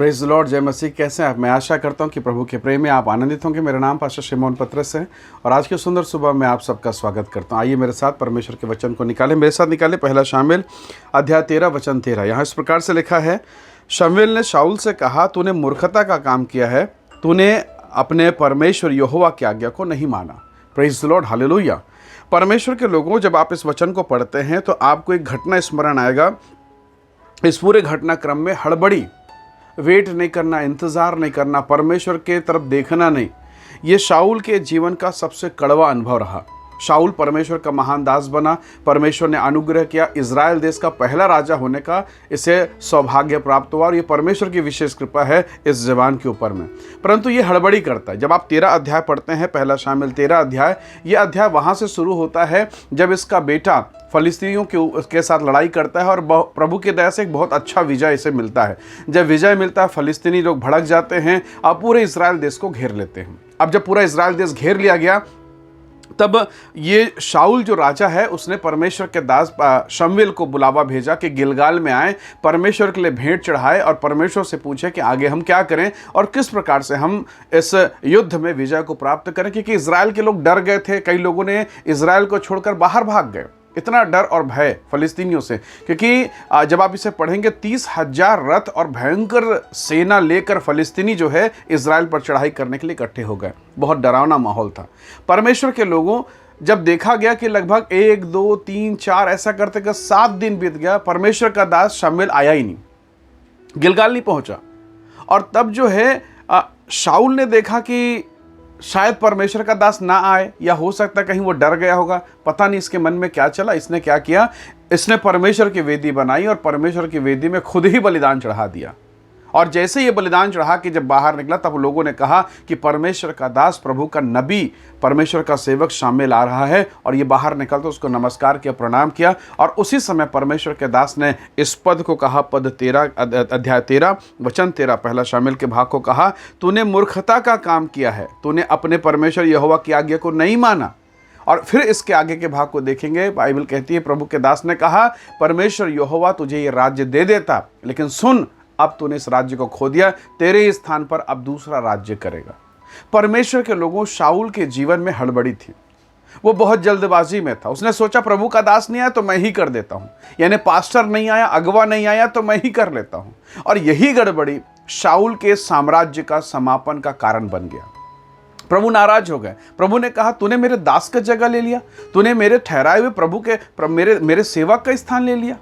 Praise the Lord, जय मसीह। कैसे हैं आप? मैं आशा करता हूं कि प्रभु के प्रेम में आप आनंदित होंगे। मेरा नाम पास्टर शिमोन पत्रस है और आज की सुंदर सुबह में आप सबका स्वागत करता हूं। आइए मेरे साथ परमेश्वर के वचन को निकालें। मेरे साथ निकालें पहला शामुएल अध्याय 13 वचन 13। यहाँ इस प्रकार से लिखा है, शमूएल ने शाऊल से कहा, तूने मूर्खता का काम किया है, तूने अपने परमेश्वर यहोवा की आज्ञा को नहीं माना। Praise the Lord, hallelujah. परमेश्वर के लोगों, जब आप इस वचन को पढ़ते हैं तो आपको एक घटना स्मरण आएगा। इस पूरे घटनाक्रम में हड़बड़ी, वेट नहीं करना, इंतज़ार नहीं करना, परमेश्वर के तरफ देखना नहीं, ये शाऊल के जीवन का सबसे कड़वा अनुभव रहा। शाऊल परमेश्वर का महान दास बना, परमेश्वर ने अनुग्रह किया, इज़राइल देश का पहला राजा होने का इसे सौभाग्य प्राप्त हुआ और ये परमेश्वर की विशेष कृपा है इस जवान के ऊपर में। परंतु ये हड़बड़ी करता है। जब आप 13 अध्याय पढ़ते हैं, पहला शामुएल 13 अध्याय, ये अध्याय वहाँ से शुरू होता है जब इसका बेटा फलिस्तीनियों के साथ लड़ाई करता है और प्रभु की दया से एक बहुत अच्छा विजय इसे मिलता है। जब विजय मिलता है, फलिस्तीनी लोग भड़क जाते हैं, अब पूरे इज़राइल देश को घेर लेते हैं। अब जब पूरा इज़राइल देश घेर लिया गया, तब ये शाऊल जो राजा है, उसने परमेश्वर के दास शमूएल को बुलावा भेजा कि गिलगाल में आए, परमेश्वर के लिए भेंट चढ़ाए और परमेश्वर से पूछे कि आगे हम क्या करें और किस प्रकार से हम इस युद्ध में विजय को प्राप्त करें। क्योंकि इज़राइल के लोग डर गए थे, कई लोगों ने इज़राइल को छोड़कर बाहर भाग गए। इतना डर और भय फलिस्तीनियों से, क्योंकि जब आप इसे पढ़ेंगे 30,000 रथ और भयंकर सेना लेकर फलिस्तीनी जो है इज़राइल पर चढ़ाई करने के लिए इकट्ठे हो गए। बहुत डरावना माहौल था। परमेश्वर के लोगों, जब देखा गया कि लगभग 1, 2, 3, 4 ऐसा करते कर 7 दिन बीत गया, परमेश्वर का दास शमूएल आया ही नहीं, गिलगाल नहीं पहुंचा। और तब जो है शाऊल ने देखा कि शायद परमेश्वर का दास ना आए, या हो सकता कहीं वो डर गया होगा, पता नहीं इसके मन में क्या चला। इसने क्या किया, इसने परमेश्वर की वेदी बनाई और परमेश्वर की वेदी में खुद ही बलिदान चढ़ा दिया। और जैसे ये बलिदान चढ़ा के जब बाहर निकला, तब लोगों ने कहा कि परमेश्वर का दास, प्रभु का नबी, परमेश्वर का सेवक शामुएल आ रहा है। और ये बाहर निकल तो उसको नमस्कार किया, प्रणाम किया। और उसी समय परमेश्वर के दास ने इस पद को कहा, पद 13 अध्याय 13 वचन 13 पहला शामुएल के भाग को कहा, तूने मूर्खता का काम किया है, तूने अपने परमेश्वर यहोवा की आज्ञा को नहीं माना। और फिर इसके आगे के भाग को देखेंगे, बाइबल कहती है, प्रभु के दास ने कहा, परमेश्वर यहोवा तुझे ये राज्य दे देता, लेकिन सुन, अब तूने इस राज्य को खो दिया, तेरे स्थान पर अब दूसरा राज्य करेगा। परमेश्वर के लोगों, शाऊल के जीवन में हड़बड़ी थी। वो बहुत जल्दबाजी में था। उसने सोचा प्रभु का दास नहीं आया तो मैं ही कर देता हूं, यानी पास्टर नहीं आया, अगवा नहीं आया तो मैं ही कर लेता हूं। और यही गड़बड़ी शाऊल के साम्राज्य का समापन का कारण बन गया। प्रभु नाराज हो गए। प्रभु ने कहा, तूने मेरे दास का जगह ले लिया, तूने मेरे ठहराए हुए प्रभु के मेरे सेवक का स्थान ले लिया।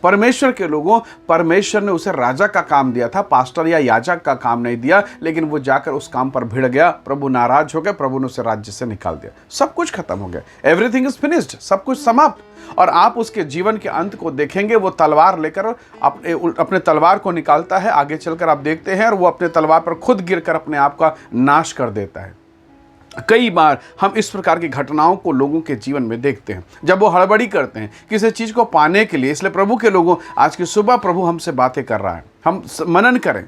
परमेश्वर के लोगों, परमेश्वर ने उसे राजा का काम दिया था, पास्टर या याजक का काम नहीं दिया, लेकिन वो जाकर उस काम पर भिड़ गया। प्रभु नाराज हो गए, प्रभु ने उसे राज्य से निकाल दिया। सब कुछ खत्म हो गया, एवरीथिंग इज फिनिश्ड, सब कुछ समाप्त। और आप उसके जीवन के अंत को देखेंगे, वो तलवार लेकर अपने तलवार को निकालता है, आगे चलकर आप देखते हैं, और वो अपने तलवार पर खुद गिरकर अपने आप का नाश कर देता है। कई बार हम इस प्रकार की घटनाओं को लोगों के जीवन में देखते हैं, जब वो हड़बड़ी करते हैं किसी चीज़ को पाने के लिए। इसलिए प्रभु के लोगों, आज की सुबह प्रभु हमसे बातें कर रहा है, हम मनन करें।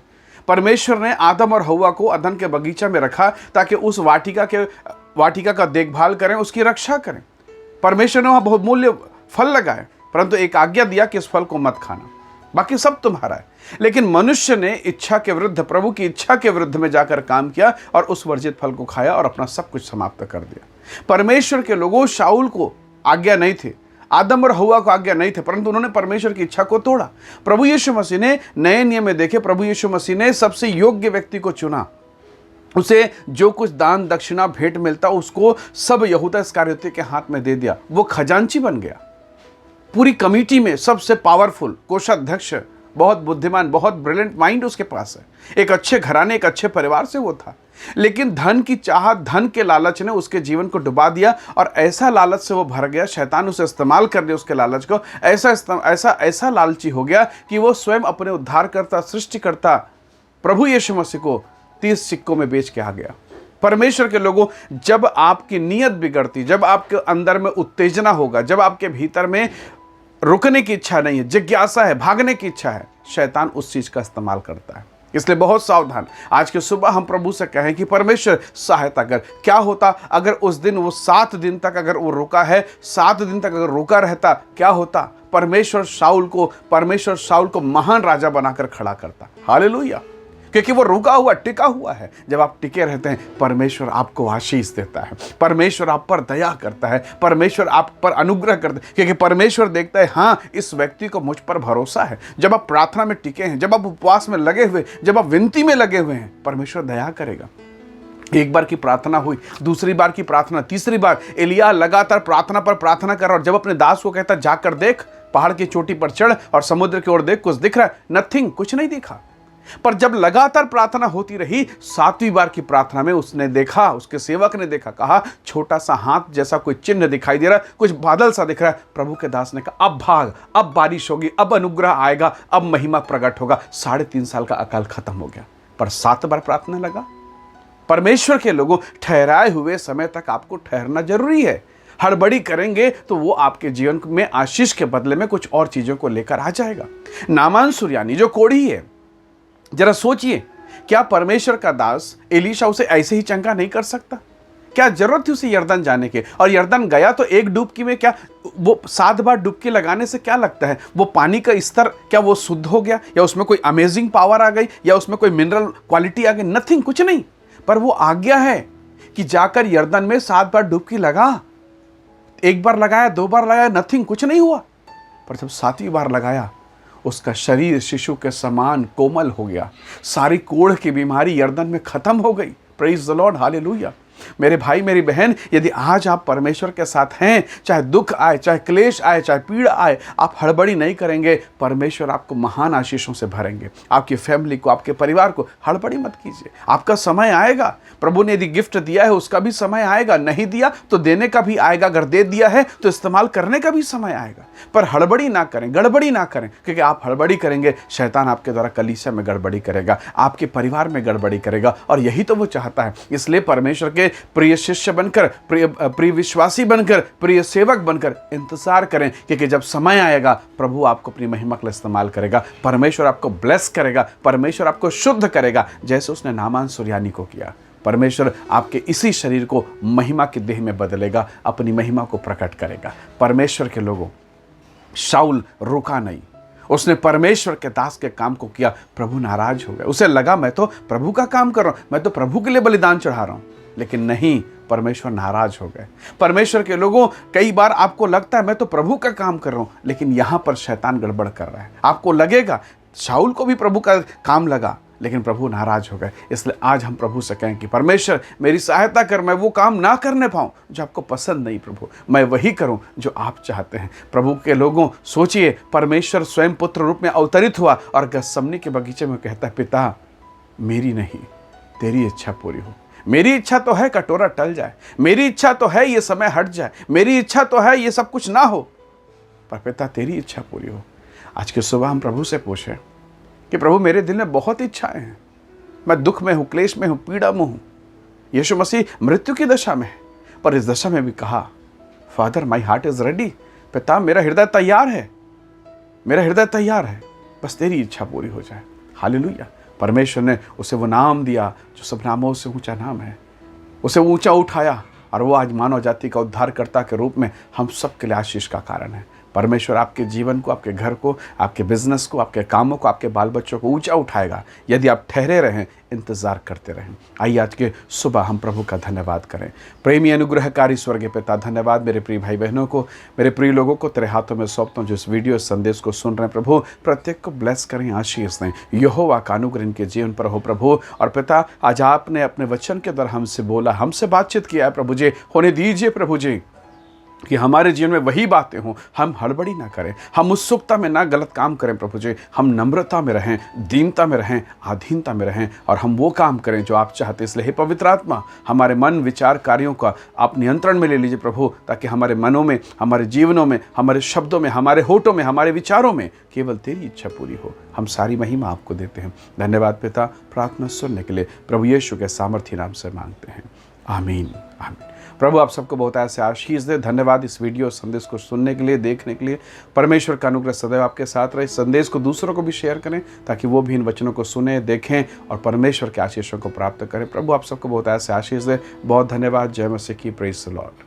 परमेश्वर ने आदम और हव्वा को अदन के बगीचा में रखा ताकि उस वाटिका का देखभाल करें, उसकी रक्षा करें। परमेश्वर ने वहाँ बहुत मूल्य फल लगाए, परंतु एक आज्ञा दिया कि इस फल को मत खाना, बाकी सब तुम्हारा है। लेकिन मनुष्य ने इच्छा के विरुद्ध, प्रभु की इच्छा के विरुद्ध में जाकर काम किया और उस वर्जित फल को खाया और अपना सब कुछ समाप्त कर दिया। परमेश्वर के लोगों, शाऊल को आज्ञा नहीं थी, आदम और हव्वा को आज्ञा नहीं थे, परंतु उन्होंने परमेश्वर की इच्छा को तोड़ा। प्रभु यीशु मसीह ने नए नियम में देखे, प्रभु यीशु मसीह ने सबसे योग्य व्यक्ति को चुना। उसे जो कुछ दान दक्षिणा भेंट मिलता, उसको सब यहूदा इस्करियोती के हाथ में दे दिया। वो खजांची बन गया। पूरी कमेटी में सबसे पावरफुल कोषाध्यक्ष, बहुत बुद्धिमान, बहुत ब्रिलियंट माइंड उसके पास है। एक अच्छे घराने, एक अच्छे परिवार से वो था। लेकिन धन की चाहत, धन के लालच ने उसके जीवन को डुबा दिया और ऐसा लालच से वो भर गया, शैतान उसे इस्तेमाल कर दिया उसके लालच को। ऐसा लालची हो गया कि वो स्वयं अपने उद्धारकर्ता, सृष्टिकर्ता प्रभु यीशु मसीह को 30 सिक्कों में बेच के आ गया। परमेश्वर के लोगों, जब आपकी नीयत बिगड़ती, जब आपके अंदर में उत्तेजना होगा, जब आपके भीतर में रुकने की इच्छा नहीं है, जिज्ञासा है, भागने की इच्छा है, शैतान उस चीज का इस्तेमाल करता है। इसलिए बहुत सावधान। आज की सुबह हम प्रभु से कहें कि परमेश्वर सहायता कर। क्या होता अगर उस दिन वो 7 दिन तक अगर वो रुका है, 7 दिन तक अगर रुका रहता, क्या होता? परमेश्वर शाऊल को महान राजा बनाकर खड़ा करता। हालेलुया। क्योंकि वो रुका हुआ, टिका हुआ है। जब आप टिके रहते हैं, परमेश्वर आपको आशीष देता है, परमेश्वर आप पर दया करता है, परमेश्वर आप पर अनुग्रह करता है, क्योंकि परमेश्वर देखता है हाँ, इस व्यक्ति को मुझ पर भरोसा है। जब आप प्रार्थना में टिके हैं, जब आप उपवास में लगे हुए, जब आप विनती में लगे हुए हैं, परमेश्वर दया करेगा। एक बार की प्रार्थना हुई, दूसरी बार की प्रार्थना, तीसरी बार एलिया लगातार प्रार्थना पर प्रार्थना कर रहा, और जब अपने दास को कहता जाकर देख, पहाड़ की चोटी पर चढ़ और समुद्र की ओर देख, कुछ दिख रहा है? नथिंग, कुछ नहीं दिखा। पर जब लगातार प्रार्थना होती रही, 7वीं बार की प्रार्थना में उसने देखा, उसके सेवक ने देखा, कहा छोटा सा हाथ जैसा कोई चिन्ह दिखाई दे रहा है, कुछ बादल सा दिख रहा है। प्रभु के दास ने कहा अब भाग, अब बारिश होगी, अब अनुग्रह आएगा, अब महिमा प्रकट होगा। 3.5 साल का अकाल खत्म हो गया। पर 7 बार प्रार्थना लगा। परमेश्वर के लोगों, ठहराए हुए समय तक आपको ठहरना जरूरी है। हड़बड़ी करेंगे तो वो आपके जीवन में आशीष के बदले में कुछ और चीजों को लेकर आ जाएगा। नामान सुरयानी जो कोढ़ी है, जरा सोचिए, क्या परमेश्वर का दास एलीशा उसे ऐसे ही चंगा नहीं कर सकता? क्या जरूरत थी उसे यरदन जाने के? और यरदन गया तो एक डुबकी में, क्या वो 7 बार डुबकी लगाने से क्या लगता है वो पानी का स्तर क्या वो शुद्ध हो गया, या उसमें कोई अमेजिंग पावर आ गई, या उसमें कोई मिनरल क्वालिटी आ गई? नथिंग, कुछ नहीं। पर वो आज्ञा है कि जाकर यरदन में 7 बार डुबकी लगा। 1 बार लगाया, 2 बार लगाया, नथिंग, कुछ नहीं हुआ। पर जब 7वीं बार लगाया, उसका शरीर शिशु के समान कोमल हो गया। सारी कोढ़ की बीमारी यरदन में खत्म हो गई। Praise the Lord, hallelujah. मेरे भाई, मेरी बहन, यदि आज आप परमेश्वर के साथ हैं, चाहे दुख आए, चाहे क्लेश आए, चाहे पीड़ा आए, आप हड़बड़ी नहीं करेंगे, परमेश्वर आपको महान आशीषों से भरेंगे। आपकी फैमिली को, आपके परिवार को, हड़बड़ी मत कीजिए। आपका समय आएगा। प्रभु ने यदि गिफ्ट दिया है, उसका भी समय आएगा। नहीं दिया तो देने का भी आएगा। अगर दे दिया है तो इस्तेमाल करने का भी समय आएगा। पर हड़बड़ी ना करें, गड़बड़ी ना करें, क्योंकि आप हड़बड़ी करेंगे, शैतान आपके द्वारा कलीसिया में गड़बड़ी करेगा, आपके परिवार में गड़बड़ी करेगा, और यही तो वो चाहता है। इसलिए परमेश्वर के प्रिय शिष्य बनकर, प्रिय विश्वासी बनकर, प्रिय सेवक बनकर इंतजार करें, क्योंकि जब समय आएगा, प्रभु आपको अपनी महिमा के लिए इस्तेमाल करेगा। परमेश्वर आपको ब्लेस करेगा, परमेश्वर आपको शुद्ध करेगा, जैसे उसने नामान सुरयानी को किया। परमेश्वर आपके इसी शरीर को महिमा की देह में बदलेगा, अपनी महिमा को प्रकट करेगा। परमेश्वर के लोगों, शाऊल रुका नहीं, उसने परमेश्वर के दास के काम को किया। प्रभु नाराज हो गए। उसे लगा मैं तो प्रभु का काम कर रहा हूं, मैं तो प्रभु के लिए बलिदान चढ़ा रहा हूं, लेकिन नहीं, परमेश्वर नाराज हो गए। परमेश्वर के लोगों, कई बार आपको लगता है मैं तो प्रभु का काम कर रहा हूं, लेकिन यहां पर शैतान गड़बड़ कर रहा है। आपको लगेगा शाऊल को भी प्रभु का काम लगा, लेकिन प्रभु नाराज हो गए। इसलिए आज हम प्रभु से कहें कि परमेश्वर मेरी सहायता कर, मैं वो काम ना करने पाऊं जो आपको पसंद नहीं। प्रभु, मैं वही करूं जो आप चाहते हैं। प्रभु के लोगों, सोचिए, परमेश्वर स्वयं पुत्र रूप में अवतरित हुआ और गethsemane के बगीचे में कहता है, पिता मेरी नहीं तेरी इच्छा पूरी हो। मेरी इच्छा तो है कटोरा टल जाए, मेरी इच्छा तो है ये समय हट जाए, मेरी इच्छा तो है ये सब कुछ ना हो, पर पिता तेरी इच्छा पूरी हो। आज की सुबह हम प्रभु से पूछें कि प्रभु मेरे दिल में बहुत इच्छाएं हैं, मैं दुख में हूँ, क्लेश में हूँ, पीड़ा में हूँ। यीशु मसीह मृत्यु की दशा में है, पर इस दशा में भी कहा, father my heart is ready, पिता मेरा हृदय तैयार है, मेरा हृदय तैयार है, बस तेरी इच्छा पूरी हो जाए। हालेलुया। परमेश्वर ने उसे वो नाम दिया जो सब नामों से ऊंचा नाम है, उसे ऊंचा उठाया, और वो आज मानव जाति का उद्धारकर्ता के रूप में हम सब के लिए आशीष का कारण है। परमेश्वर आपके जीवन को, आपके घर को, आपके बिजनेस को, आपके कामों को, आपके बाल बच्चों को ऊंचा उठाएगा, यदि आप ठहरे रहें, इंतजार करते रहें। आइए आज के सुबह हम प्रभु का धन्यवाद करें। प्रेमी अनुग्रहकारी स्वर्गीय पिता, धन्यवाद मेरे प्रिय भाई बहनों को, मेरे प्रिय लोगों को तेरे हाथों में सौंपता हूं, जो इस वीडियो संदेश को सुन रहे हैं। प्रभु प्रत्येक को ब्लेस करें, आशीष दें। यहोवा का अनुग्रह इनके जीवन पर हो प्रभु। और पिता, आज आपने अपने वचन के द्वारा हमसे बोला, हमसे बातचीत किया है प्रभु जी, होने दीजिए प्रभु जी कि हमारे जीवन में वही बातें हों, हम हड़बड़ी ना करें, हम उत्सुकता में ना गलत काम करें प्रभु जी, हम नम्रता में रहें, दीनता में रहें, अधीनता में रहें, और हम वो काम करें जो आप चाहते हैं। इसलिए हे पवित्र आत्मा, हमारे मन, विचार, कार्यों का आप नियंत्रण में ले लीजिए प्रभु, ताकि हमारे मनों में, हमारे जीवनों में, हमारे शब्दों में, हमारे होठों में, हमारे विचारों में केवल तेरी इच्छा पूरी हो। हम सारी महिमा आपको देते हैं। धन्यवाद पिता, प्रार्थना सुनने के लिए प्रभु यीशु के सामर्थ्य नाम से मांगते हैं, आमीन आमीन। प्रभु आप सबको बहुत ऐसे आशीष दे। धन्यवाद इस वीडियो संदेश को सुनने के लिए, देखने के लिए। परमेश्वर का अनुग्रह सदैव आपके साथ रहे। संदेश को दूसरों को भी शेयर करें, ताकि वो भी इन वचनों को सुने, देखें और परमेश्वर के आशीषों को प्राप्त करें। प्रभु आप सबको बहुत ऐसे आशीष दे। बहुत धन्यवाद। जय मसीह की। Praise the Lord.